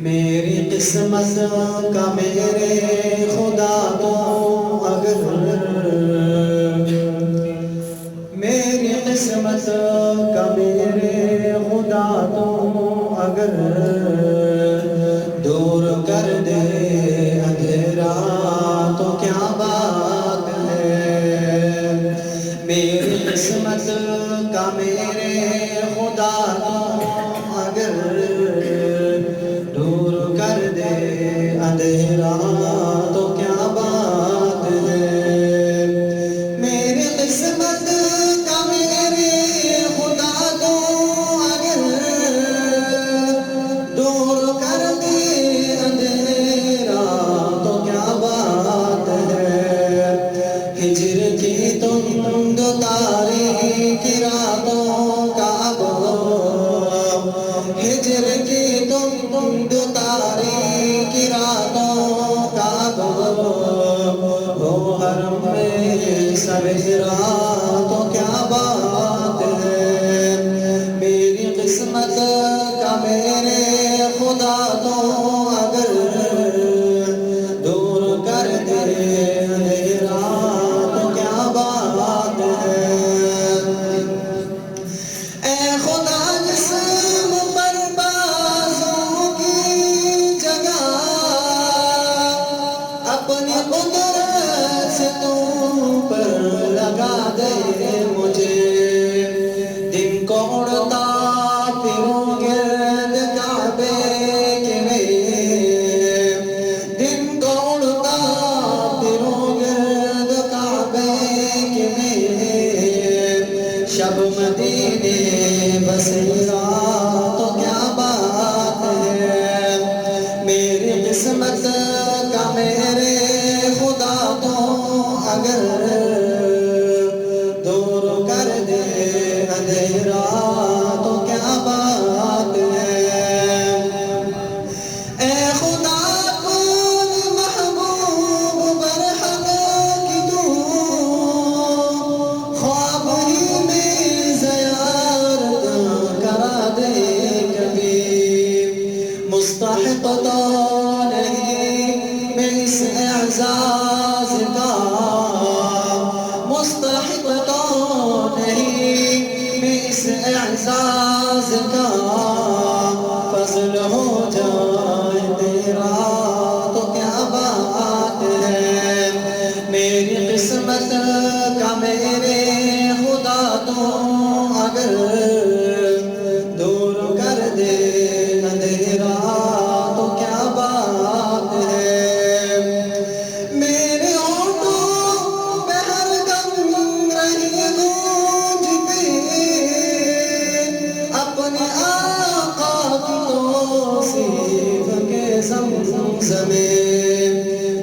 میری قسمت کا میرے خدا تو اگر میری قسمت کا میرے خدا تو اگر دور کر دے اندھیرا تو کیا بات ہے. میری قسمت کا میرے خدا تو اگر دور کر دے اندھیرا تو کیا بات ہے. میری قسمت کا میرے خدا تو اگر دور کر دے اندھیرا تو کیا بات ہے. ہجر کی تم دو تاریکی راتوں کا ہجر کی تم دو تاریکی راتوں کا ہو حرم میں سویرا تو کیا بات ہے. میری قسمت کا میرے خدا تو اگر دور کر دے اندھیرا تو کیا بات ہے. اے خدا جسم پر بازوں کی جگہ اپنی قدرت سے تو پر لگا دے مجھے. دن کو اڑتا پھروں گرد کعبے کے میں دن کو اڑتا پھروں گرد کعبے کے میں شب مدینے بسیرا تو کیا بات ہے. میری قسمت کا میرے خدا تو اگر دور کر دے اندھیرا تو کیا بات ہے. اے خدا کون محبوب برحق کی تو خواب ہی میں زیارت کرا دے کبھی. مستحق تو نہیں میں اس اعزاز کا مستحق تو نہیں میں اس اعزاز کا فضل ہو جائے تیرا تو کیا بات ہے. میری قسمت کا میرے خدا تو اگر دور کر دے اندھیرا تو کیا بات ہے. میرے ہونٹوں پہ ہر دم رہی گونجتی اپنے آقا کی توصیف کے زمزمے.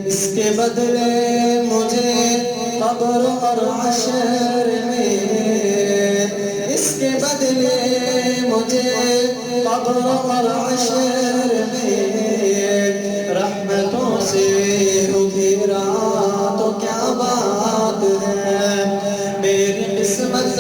اس کے بدلے مجھے قبر اور حشر میں اس کے بدلے مجھے قبر اور حشر میں رحمتوں سے گھیرا تو کیا بات ہے. میری قسمت